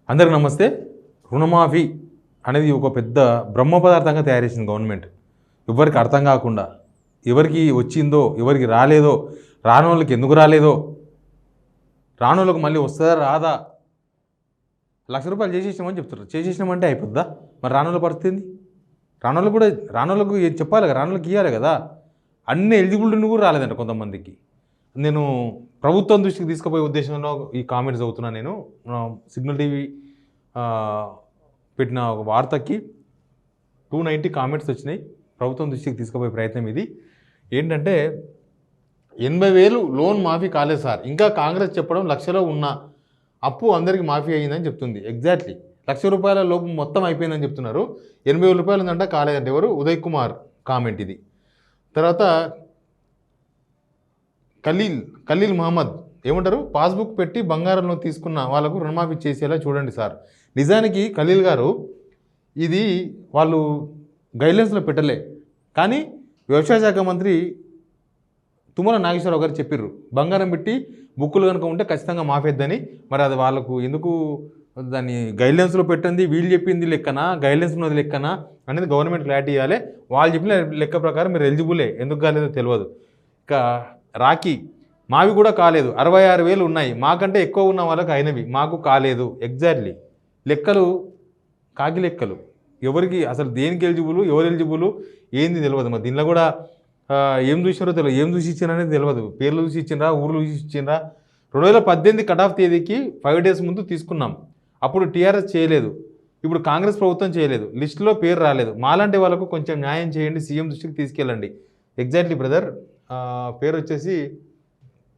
అందరికి నమస్తే. రుణమాఫీ అనేది ఒక పెద్ద బ్రహ్మ పదార్థంగా తయారు చేసింది గవర్నమెంట్. ఎవరికి అర్థం కాకుండా, ఎవరికి వచ్చిందో ఎవరికి రాలేదో, రానోళ్ళకి ఎందుకు రాలేదో, రానోళ్ళకి మళ్ళీ వస్తుందా రాదా, ₹1,00,000 చేసేసినామని చెప్తారు. చేసేసినామంటే అయిపోద్దా? మరి రానోళ్ళ పరిస్థితి ఏంది? రానోళ్ళకు చెప్పాలి కదా, రానోళ్ళకి ఇవ్వాలి కదా. అన్ని ఎలిజిబిలిటీని కూడా రాలేదంట కొంతమందికి. నేను ప్రభుత్వం దృష్టికి తీసుకుపోయే ఉద్దేశంలో ఈ కామెంట్స్ చదువుతున్నాను. నేను సిగ్నల్ టీవీ పెట్టిన ఒక వార్తకి 290 కామెంట్స్ వచ్చినాయి. ప్రభుత్వం దృష్టికి తీసుకుపోయే ప్రయత్నం ఇది. ఏంటంటే 80,000 లోన్ మాఫీ కాలేదు సార్, ఇంకా కాంగ్రెస్ చెప్పడం లక్షలో ఉన్న అప్పు అందరికీ మాఫీ అయ్యిందని చెప్తుంది. ఎగ్జాక్ట్లీ ₹1,00,000 లోపు మొత్తం అయిపోయిందని చెప్తున్నారు. ₹80,000 ఉందంట, కాలేదంటే. ఎవరు? ఉదయ్ కుమార్ కామెంట్ ఇది. తర్వాత ఖలీల్ మహమ్మద్ ఏమంటారు? పాస్బుక్ పెట్టి బంగారం లోన్ తీసుకున్న వాళ్ళకు రుణమాఫీ చేసేలా చూడండి సార్. నిజానికి ఖలీల్ గారు ఇది వాళ్ళు గైడ్లైన్స్లో పెట్టలే, కానీ వ్యవసాయ శాఖ మంత్రి తుమ్మల నాగేశ్వరరావు గారు చెప్పిర్రు, బంగారం పెట్టి బుక్కులు కనుక ఉంటే ఖచ్చితంగా మాఫేద్దని. మరి అది వాళ్ళకు ఎందుకు దాన్ని గైడ్లైన్స్లో పెట్టింది? వీళ్ళు చెప్పింది లెక్కనా, గైడ్లైన్స్ ఉన్నది లెక్కనా అనేది గవర్నమెంట్ క్లారిటీ ఇవ్వాలి. వాళ్ళు చెప్పిన లెక్క ప్రకారం మీరు ఎలిజిబులే, ఎందుకు కాలేదో తెలియదు. ఇక రాఖీ మావి కూడా కాలేదు, 66,000 ఉన్నాయి, మాకంటే ఎక్కువ ఉన్న వాళ్ళకి అయినవి, మాకు కాలేదు. ఎగ్జాక్ట్లీ లెక్కలు కాకి లెక్కలు. ఎవరికి అసలు దేనికి ఎలిజిబుల్, ఎవరు ఎలిజిబుల్ ఏంది తెలియదు. మరి దీనిలో కూడా ఏం చూసినారో తెలియదు, ఏం చూసి ఇచ్చినారనేది తెలియదు. పేర్లు చూసి ఇచ్చిండ్రా, ఊర్లు చూసి ఇచ్చిండ్రా. 2018 కట్ ఆఫ్ తేదీకి 5 days ముందు తీసుకున్నాం. అప్పుడు టీఆర్ఎస్ చేయలేదు, ఇప్పుడు కాంగ్రెస్ ప్రభుత్వం చేయలేదు, లిస్టులో పేరు రాలేదు. మాలాంటి వాళ్ళకు కొంచెం న్యాయం చేయండి, సీఎం దృష్టికి తీసుకెళ్ళండి. Exactly brother. పేరు వచ్చేసి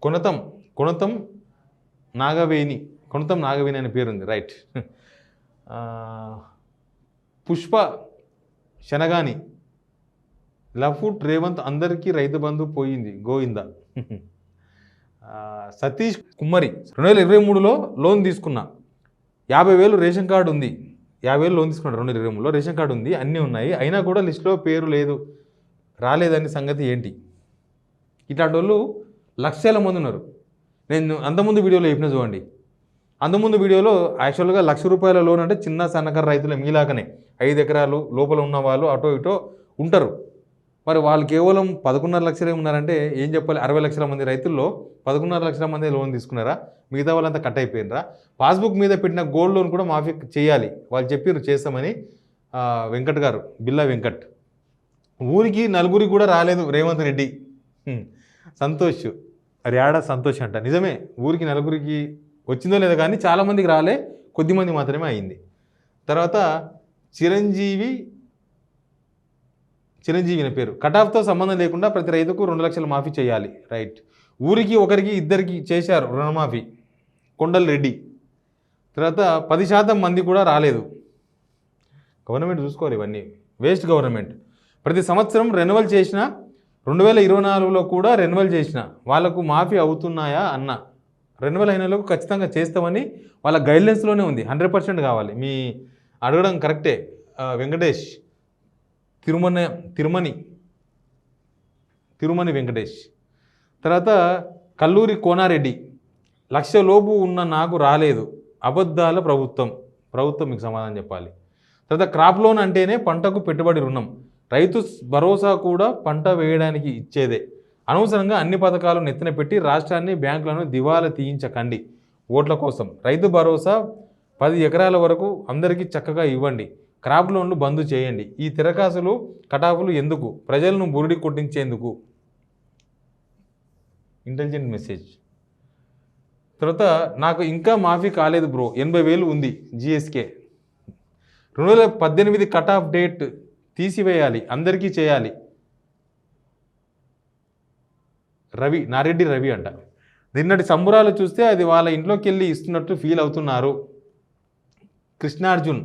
కొనతం నాగవేణి అనే పేరుంది. రైట్. పుష్ప శనగాని లఫుట్ రేవంత్ అందరికీ రైతు బంధు పోయింది గోయిందా. సతీష్ కుమ్మరి 2023లో లోన్ తీసుకున్నా, 50,000 రేషన్ కార్డు ఉంది. 50,000 లోన్ తీసుకున్నాడు 2023లో, రేషన్ కార్డు ఉంది, అన్నీ ఉన్నాయి, అయినా కూడా లిస్టులో పేరు లేదు, రాలేదని సంగతి ఏంటి? ఇట్లాంటి వాళ్ళు లక్షల మంది ఉన్నారు. నేను అంతకుముందు వీడియోలో చెప్పిన చూడండి. అంతకుముందు వీడియోలో యాక్చువల్గా ₹1,00,000 లోన్ అంటే చిన్న సన్నకారు రైతులు మీలాగానే 5 ఎకరాలు లోపల ఉన్న వాళ్ళు అటో ఇటో ఉంటారు. మరి వాళ్ళు కేవలం 11.5 లక్షలే ఉన్నారంటే ఏం చెప్పాలి? 60 లక్షల మంది రైతుల్లో 11.5 లక్షల మంది లోన్ తీసుకున్నారా? మిగతా వాళ్ళంతా కట్ అయిపోయినరా? పాస్బుక్ మీద పెట్టిన గోల్డ్ లోన్ కూడా మాఫీ చేయాలి, వాళ్ళు చెప్పారు చేస్తామని. వెంకట్ గారు, బిల్లా వెంకట్. ఊరికి నలుగురికి కూడా రాలేదు రేవంత్ రెడ్డి. సంతోష్ ర్యాడా సంతోష్ అంట. నిజమే, ఊరికి నలుగురికి వచ్చిందో లేదో కానీ చాలామందికి రాలే, కొద్దిమంది మాత్రమే అయింది. తర్వాత చిరంజీవి అనే పేరు. కటాఫ్తో సంబంధం లేకుండా ప్రతి రైతుకు 2 లక్షలు మాఫీ చేయాలి. రైట్. ఊరికి ఒకరికి ఇద్దరికి చేశారు రుణమాఫీ, కొండల్ రెడ్డి. తర్వాత 10% మంది కూడా రాలేదు. గవర్నమెంట్ చూసుకోవాలి, ఇవన్నీ వేస్ట్ గవర్నమెంట్. ప్రతి సంవత్సరం రెన్యువల్ చేసిన, 2024లో కూడా రెన్యువల్ చేసిన వాళ్ళకు మాఫీ అవుతున్నాయా అన్న. రెన్యువల్ అయిన వాళ్ళకు ఖచ్చితంగా చేస్తామని వాళ్ళ గైడ్లైన్స్లోనే ఉంది. 100% కావాలి. మీ అడగడం కరెక్టే. వెంకటేష్ తిరుమని వెంకటేష్. తర్వాత కల్లూరి కోనారెడ్డి, 1,00,000 లోపు ఉన్న నాకు రాలేదు, అబద్ధాల ప్రభుత్వం మీకు సమాధానం చెప్పాలి. తర్వాత క్రాప్ లోన్ అంటేనే పంటకు పెట్టుబడి రుణం, రైతు భరోసా కూడా పంట వేయడానికి ఇచ్చేదే. అనవసరంగా అన్ని పథకాలు నెత్తిన పెట్టి రాష్ట్రాన్ని, బ్యాంకులను దివాలా తీయించకండి ఓట్ల కోసం. రైతు భరోసా 10 ఎకరాల వరకు అందరికీ చక్కగా ఇవ్వండి, క్రాప్ లోన్లు బంద్ చేయండి. ఈ తిరకాసులు కటాఫులు ఎందుకు? ప్రజలను బురిడి కొట్టించేందుకు. Intelligent message. తర్వాత నాకు ఇంకా మాఫీ కాలేదు బ్రో, 80,000 ఉంది జిఎస్కే. 2018 కట్ ఆఫ్ డేట్ తీసివేయాలి, అందరికీ చేయాలి. నారెడ్డి రవి అంట. నిన్నటి సంబురాలు చూస్తే అది వాళ్ళ ఇంట్లోకి వెళ్ళి ఇస్తున్నట్టు ఫీల్ అవుతున్నారు. కృష్ణార్జున్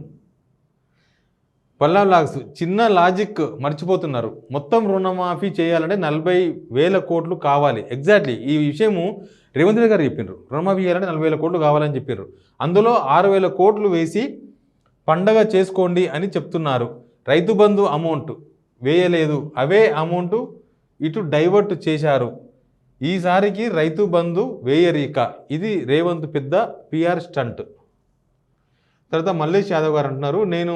పల్లా లాగ్స్, చిన్న లాజిక్ మర్చిపోతున్నారు. మొత్తం రుణమాఫీ చేయాలంటే 40,000 కోట్లు కావాలి. ఎగ్జాక్ట్లీ ఈ విషయము రేవంత్ రెడ్డి గారు చెప్పిండ్రు. రుణమాఫీ చేయాలంటే 40,000 కోట్లు కావాలని చెప్పారు. అందులో 6,000 కోట్లు వేసి పండగ చేసుకోండి అని చెప్తున్నారు. రైతు బంధు అమౌంట్ వేయలేదు, అవే అమౌంట్ ఇటు డైవర్ట్ చేశారు. ఈసారికి రైతు బంధు వేయరీక. ఇది రేవంత్ పెద్ద పిఆర్ స్టంట్. తర్వాత మల్లేష్ యాదవ్ గారు అంటున్నారు, నేను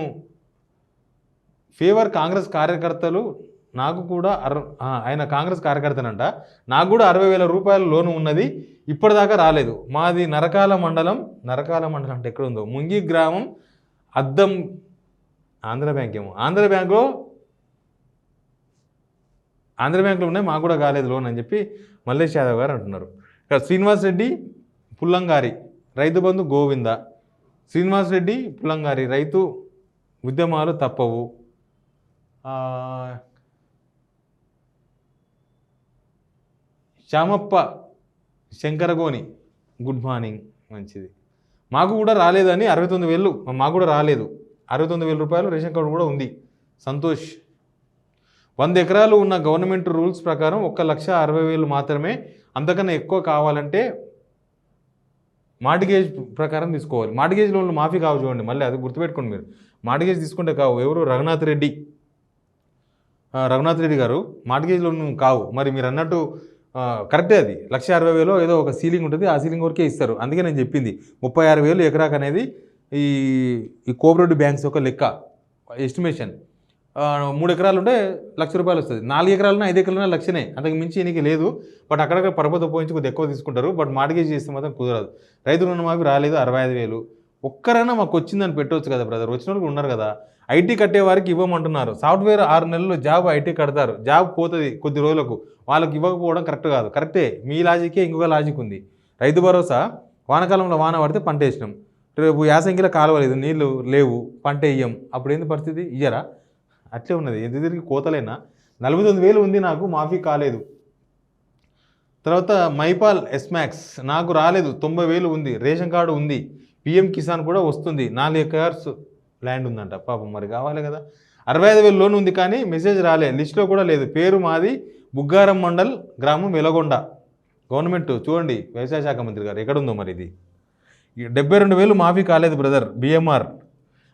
ఫేవర్ కాంగ్రెస్ కార్యకర్తలు, నాకు కూడా ఆయన కాంగ్రెస్ కార్యకర్తనంట, నాకు కూడా 60,000 రూపాయల లోను ఉన్నది, ఇప్పటిదాకా రాలేదు. మాది నరకాల మండలం అంటే ఎక్కడ ఉందో, ముంగి గ్రామం, అద్దం, ఆంధ్ర బ్యాంక్ ఏమో, ఆంధ్ర బ్యాంకులో ఉన్నాయి, మాకు కూడా కాలేదు లోన్ అని చెప్పి మల్లేష్ యాదవ్ గారు అంటున్నారు. ఇక్కడ శ్రీనివాస్ రెడ్డి పుల్లంగారి, రైతు బంధు గోవింద. శ్రీనివాస్ రెడ్డి పుల్లంగారి, రైతు ఉద్యమాలు తప్పవు. శ్యామప్ప శంకరగోని, గుడ్ మార్నింగ్, మంచిది. మాకు కూడా రాలేదని 69,000, మాకు కూడా రాలేదు, 69,000 రూపాయలు రేషన్ కార్డు కూడా ఉంది. సంతోష్. 100 ఎకరాలు ఉన్న గవర్నమెంట్ రూల్స్ ప్రకారం 1,60,000 మాత్రమే, అంతకన్నా ఎక్కువ కావాలంటే మార్టిగేజ్ ప్రకారం తీసుకోవాలి. మార్టిగేజ్ లోన్లు మాఫీ కావు, చూడండి, మళ్ళీ అది గుర్తుపెట్టుకోండి మీరు. మార్టిగేజ్ తీసుకుంటే కావు. ఎవరు? రఘునాథ్ రెడ్డి గారు, మార్టిగేజ్ లోన్ కావు. మరి మీరు అన్నట్టు కరెక్టే, అది 1,60,000 ఏదో ఒక సీలింగ్ ఉంటుంది, ఆ సీలింగ్ వరకే ఇస్తారు. అందుకే నేను చెప్పింది 36,000 ఎకరాకు అనేది ఈ కోఆపరేటివ్ బ్యాంక్స్ యొక్క లెక్క ఎస్టిమేషన్. 3 ఎకరాలు ఉంటే ₹1,00,000 వస్తుంది, 4 ఎకరాలున్నా 5 ఎకరాలున్నా లక్షనే, అంతకు మించి నీకు లేదు. బట్ అక్కడక్కడ పరపతి పోయించి కొద్దిగా ఎక్కువ తీసుకుంటారు, బట్ మార్టిగేజ్ చేస్తే మాత్రం కుదరదు. రైతు రుణమాఫీ రాలేదు, 65,000. ఒక్కరైనా మాకు వచ్చిందని పెట్టవచ్చు కదా బ్రదర్, వచ్చిన వాళ్ళు ఉన్నారు కదా. ఐటీ కట్టే వారికి ఇవ్వమంటున్నారు. సాఫ్ట్వేర్ 6 నెలలు జాబ్ ఐటీ కడతారు, జాబ్ పోతుంది కొద్ది రోజులకు, వాళ్ళకి ఇవ్వకపోవడం కరెక్ట్ కాదు. కరెక్టే, మీ లాజికే ఇంకొక లాజిక్ ఉంది. రైతు భరోసా, వానకాలంలో వాన పడితే పంట వేసినాం, రేపు యాసంగిలో కాలువలేదు, నీళ్లు లేవు, పంట వేయం, అప్పుడు ఏంది పరిస్థితి? ఇయ్యరా? అట్లే ఉన్నది. ఎంత తిరిగి కోతలేనా? 49,000 ఉంది, నాకు మాఫీ కాలేదు. తర్వాత మైపాల్ ఎస్మాక్స్, నాకు రాలేదు, 90,000 ఉంది, రేషన్ కార్డు ఉంది, పిఎం కిసాన్ కూడా వస్తుంది, 4 ఎకర్స్ ల్యాండ్ ఉందంట. పాపం మరి కావాలి కదా. 65,000 లోన్ ఉంది కానీ మెసేజ్ రాలే, లిస్టులో కూడా లేదు. పేరు మాది బుగ్గారం మండల్, గ్రామం వెలగొండ. గవర్నమెంట్ చూడండి, వ్యవసాయ శాఖ మంత్రి గారు ఎక్కడుందో మరి ఇది. 72,000 మాఫీ కాలేదు బ్రదర్. బిఎంఆర్,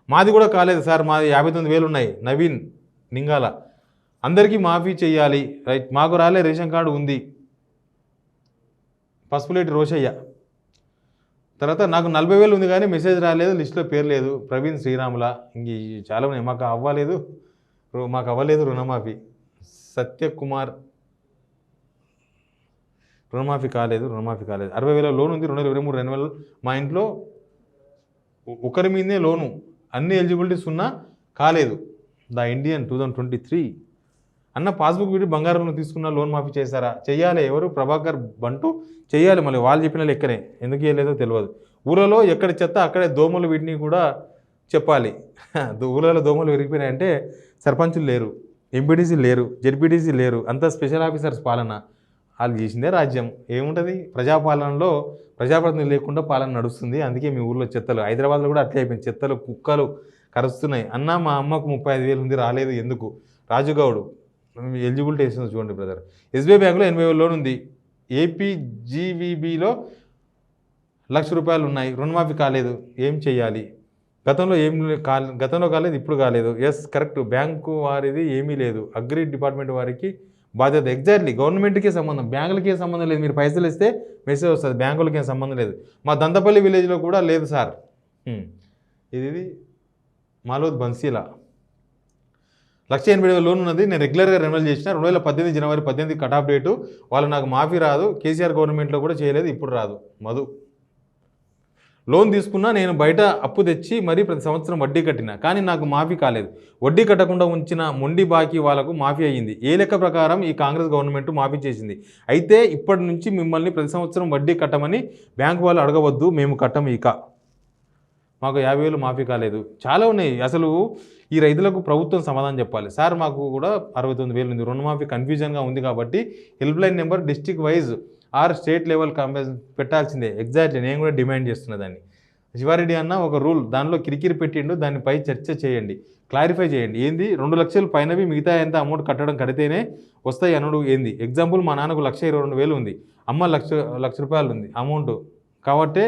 మాది కూడా కాలేదు సార్, మాది 59,000 ఉన్నాయి. నవీన్ నింగాల, అందరికీ మాఫీ చేయాలి, రైట్, మాకు రాలే, రేషన్ కార్డు ఉంది. పసుపులేటి రోషయ్య. తర్వాత నాకు 40,000 ఉంది కానీ మెసేజ్ రాలేదు, లిస్టులో పేరు లేదు. ప్రవీణ్ శ్రీరాముల, ఇంక చాలా ఉన్నాయి, మాకు అవ్వలేదు రుణమాఫీ. సత్యకుమార్, రుణమాఫీ కాలేదు. 60,000 లోన్ ఉంది, 2023 రెన్యువల్. మా ఇంట్లో ఒకరి మీదే లోను, అన్ని ఎలిజిబిలిటీస్ ఉన్నా కాలేదు. ద ఇండియన్ 2023 అన్న, పాస్బుక్ వీడి బంగారంలో తీసుకున్న లోన్ మాఫీ చేశారా? చెయ్యాలి. ఎవరు? ప్రభాకర్ బంటు, చెయ్యాలి. మళ్ళీ వాళ్ళు చెప్పిన లెక్కనే, ఎందుకు చేయలేదో తెలియదు. ఊళ్ళలో ఎక్కడ చెత్త అక్కడే దోమలు, వీటిని కూడా చెప్పాలి. ఊళ్ళలో దోమలు విరిగిపోయినాయంటే సర్పంచులు లేరు, ఎంపీటీసీ లేరు, జెడ్పీటీసీ లేరు, అంతా స్పెషల్ ఆఫీసర్స్ పాలన. వాళ్ళు చేసిందే రాజ్యం. ఏముంటుంది ప్రజాపాలనలో? ప్రజాప్రతినిధులు లేకుండా పాలన నడుస్తుంది. అందుకే మీ ఊళ్ళో చెత్తలు, హైదరాబాద్లో కూడా అట్లే అయిపోయింది, చెత్తలు కుక్కలు కరుస్తున్నాయి. అన్న, మా అమ్మకు 35,000 ఉంది, రాలేదు ఎందుకు? రాజుగౌడు, ఎలిజిబిలిటీ వేసింది చూడండి బ్రదర్. ఎస్బీఐ బ్యాంకులో 80,000 లోన్ ఉంది. ఏపీజీవీబీలో ₹1,00,000 ఉన్నాయి, రుణమాఫీ కాలేదు, ఏం చేయాలి? గతంలో కాలేదు, ఇప్పుడు కాలేదు. Yes, correct. బ్యాంకు వారిది ఏమీ లేదు, అగ్రి డిపార్ట్మెంట్ వారికి బాధ్యత. ఎగ్జాక్ట్లీ, గవర్నమెంట్కే సంబంధం, బ్యాంకులకే సంబంధం లేదు. మీరు పైసలు ఇస్తే మెసేజ్ వస్తుంది, బ్యాంకులకి ఏం సంబంధం లేదు. మా దంతపల్లి విలేజ్లో కూడా లేదు సార్. ఇది మాలోద్ బన్సీలా, 1,80,000 లోన్ ఉన్నది, నేను రెగ్యులర్గా రెన్యువల్ చేసిన. 2018 జనవరి 18 కట్ ఆఫ్ డేటు. వాళ్ళు నాకు మాఫీ రాదు, కేసీఆర్ గవర్నమెంట్లో కూడా చేయలేదు, ఇప్పుడు రాదు. మధు, లోన్ తీసుకున్నా, నేను బయట అప్పు తెచ్చి మరీ ప్రతి సంవత్సరం వడ్డీ కట్టినా, కానీ నాకు మాఫీ కాలేదు. వడ్డీ కట్టకుండా ఉంచిన మొండి బాకీ వాళ్ళకు మాఫీ అయ్యింది. ఏ లెక్క ప్రకారం ఈ కాంగ్రెస్ గవర్నమెంట్ మాఫీ చేసింది. అయితే ఇప్పటి నుంచి మిమ్మల్ని ప్రతి సంవత్సరం వడ్డీ కట్టమని బ్యాంకు వాళ్ళు అడగవద్దు, మేము కట్టము. ఇక మాకు 50,000 మాఫీ కాలేదు. చాలా ఉన్నాయి. అసలు ఈ రైతులకు ప్రభుత్వం సమాధానం చెప్పాలి. సార్, మాకు కూడా 69,000 ఉంది, రుణమాఫీ కన్ఫ్యూజన్గా ఉంది కాబట్టి helpline number district wise or state level compensation పెట్టాల్సిందే. ఎగ్జాక్ట్లీ, నేను కూడా డిమాండ్ చేస్తున్నా దాన్ని. శివారెడ్డి అన్న ఒక రూల్, దానిలో కిరికిరి పెట్టిండు, దానిపై చర్చ చేయండి, క్లారిఫై చేయండి. ఏంది 2 లక్షలు పైనవి మిగతా ఎంత అమౌంట్ కడితేనే వస్తాయి అనుడు ఏంది? ఎగ్జాంపుల్, మా నాన్నకు 1,22,000 ఉంది, అమ్మ ₹1,00,000 ఉంది అమౌంట్, కాబట్టే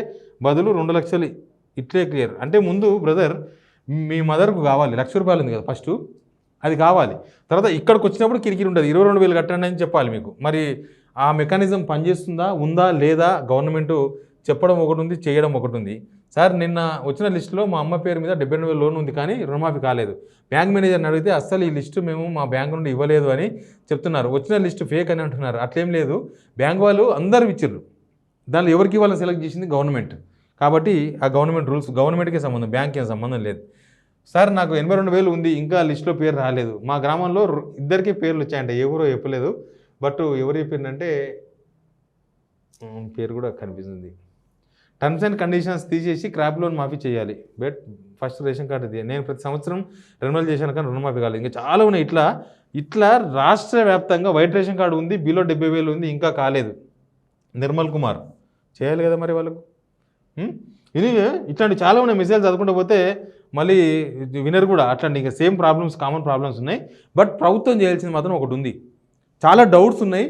బదులు 2 లక్షలు, ఇట్లే క్లియర్. అంటే ముందు బ్రదర్, మీ మదర్కు కావాలి ₹1,00,000 ఉంది కదా ఫస్ట్, అది కావాలి. తర్వాత ఇక్కడికి వచ్చినప్పుడు కిరికిరి ఉంటుంది, 22,000 కట్టండి అని చెప్పాలి మీకు. మరి ఆ మెకానిజం పనిచేస్తుందా, ఉందా లేదా? గవర్నమెంట్ చెప్పడం ఒకటి ఉంది, చేయడం ఒకటి ఉంది. సార్ నిన్న వచ్చిన లిస్టులో మా అమ్మ పేరు మీద 72,000 లోన్ ఉంది కానీ రుణమాఫీ కాలేదు. బ్యాంక్ మేనేజర్ని అడిగితే అస్సలు ఈ లిస్టు మేము మా బ్యాంక్ నుండి ఇవ్వలేదు అని చెప్తున్నారు. వచ్చిన లిస్టు ఫేక్ అని అంటున్నారు. అట్లేం లేదు, బ్యాంక్ వాళ్ళు అందరూ ఇచ్చిర్రు. దానిలో ఎవరికి వాళ్ళని సెలెక్ట్ చేసింది గవర్నమెంట్. కాబట్టి ఆ గవర్నమెంట్ రూల్స్ గవర్నమెంట్కే సంబంధం, బ్యాంక్ ఏం సంబంధం లేదు. సార్ నాకు 82,000 ఉంది, ఇంకా లిస్టులో పేరు రాలేదు. మా గ్రామంలో ఇద్దరికీ పేర్లు వచ్చాయంట, ఎవరో చెప్పలేదు. బట్ ఎవరు చెప్పిందంటే పేరు కూడా కనిపిస్తుంది. టర్మ్స్ అండ్ కండిషన్స్ తీసేసి క్రాప్ లోన్ మాఫీ చేయాలి. బట్ ఫస్ట్ రేషన్ కార్డు ఇది. నేను ప్రతి సంవత్సరం రెన్యువల్ చేశాను కానీ రుణమాఫీ కాలేదు. ఇంకా చాలా ఉన్నాయి. ఇట్లా రాష్ట్ర వ్యాప్తంగా వైట్ రేషన్ కార్డు ఉంది, బిలో 70,000 ఉంది, ఇంకా కాలేదు. నిర్మల్ కుమార్ చేయాలి కదా మరి వాళ్ళకు. ఇది ఇట్లాంటి చాలా ఉన్నాయి. మెసేజ్ చదువుకుంటూ పోతే మళ్ళీ వినరు కూడా. అట్లాంటి ఇంకా సేమ్ ప్రాబ్లమ్స్, కామన్ ప్రాబ్లమ్స్ ఉన్నాయి. బట్ ప్రభుత్వం చేయాల్సింది మాత్రం ఒకటి ఉంది. చాలా డౌట్స్ ఉన్నాయి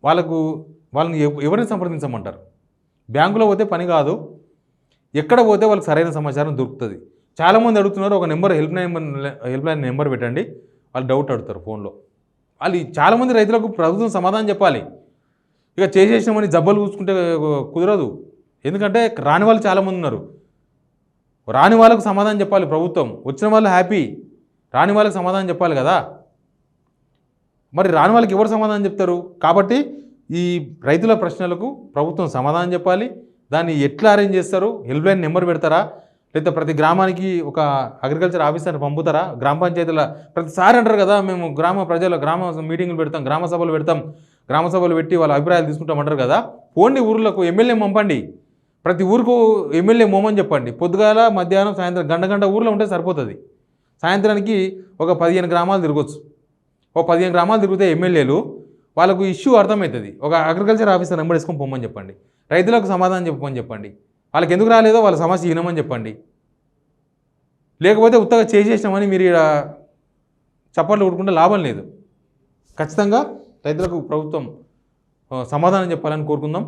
వాళ్ళని ఎవరిని సంప్రదించమంటారు? బ్యాంకులో పోతే పని కాదు, ఎక్కడ పోతే వాళ్ళకి సరైన సమాచారం దొరుకుతుంది. చాలామంది అడుగుతున్నారు, ఒక నెంబర్ హెల్ప్ లైన్ నెంబర్ పెట్టండి, వాళ్ళు డౌట్ అడుగుతారు ఫోన్లో. వాళ్ళు చాలామంది రైతులకు ప్రభుత్వం సమాధానం చెప్పాలి. ఇక చేసేసామని జబ్బలు చూసుకుంటే కుదరదు. ఎందుకంటే రాని వాళ్ళు చాలామంది ఉన్నారు. రాని వాళ్ళకు సమాధానం చెప్పాలి ప్రభుత్వం. వచ్చిన వాళ్ళు హ్యాపీ, రాని వాళ్ళకి సమాధానం చెప్పాలి కదా. మరి రాని వాళ్ళకి ఎవరు సమాధానం చెప్తారు? కాబట్టి ఈ రైతుల ప్రశ్నలకు ప్రభుత్వం సమాధానం చెప్పాలి. దాన్ని ఎట్లా అరేంజ్ చేస్తారు? హెల్ప్ లైన్ నెంబర్ పెడతారా? లేదా ప్రతి గ్రామానికి ఒక అగ్రికల్చర్ ఆఫీసర్ని పంపుతారా? గ్రామ పంచాయతీల ప్రతిసారి అంటారు కదా, మేము గ్రామ మీటింగులు పెడతాం, గ్రామ సభలు పెట్టి వాళ్ళ అభిప్రాయాలు తీసుకుంటామంటారు కదా. పోండి ఊర్లకు, ఎమ్మెల్యే పంపండి. ప్రతి ఊరుకు ఎమ్మెల్యే మోమని చెప్పండి. పొద్దుగాల, మధ్యాహ్నం, సాయంత్రం గంట ఊర్లో ఉంటే సరిపోతుంది. సాయంత్రానికి ఒక 15 గ్రామాలు తిరగచ్చు. 15 గ్రామాలు తిరిగితే ఎమ్మెల్యేలు వాళ్ళకు ఇష్యూ అర్థమవుతుంది. ఒక అగ్రికల్చర్ ఆఫీసర్ నెంబర్ వేసుకొని పొమ్మని చెప్పండి. రైతులకు సమాధానం చెప్పమని చెప్పండి. వాళ్ళకి ఎందుకు రాలేదో వాళ్ళ సమస్య వినమని చెప్పండి. లేకపోతే ఉత్తగా చేసేసినామని మీరు ఇక్కడ చప్పట్లు కొట్టుకుంటే లాభం లేదు. ఖచ్చితంగా రైతులకు ప్రభుత్వం సమాధానం చెప్పాలని కోరుకుందాం.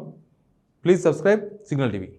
Please subscribe signal TV.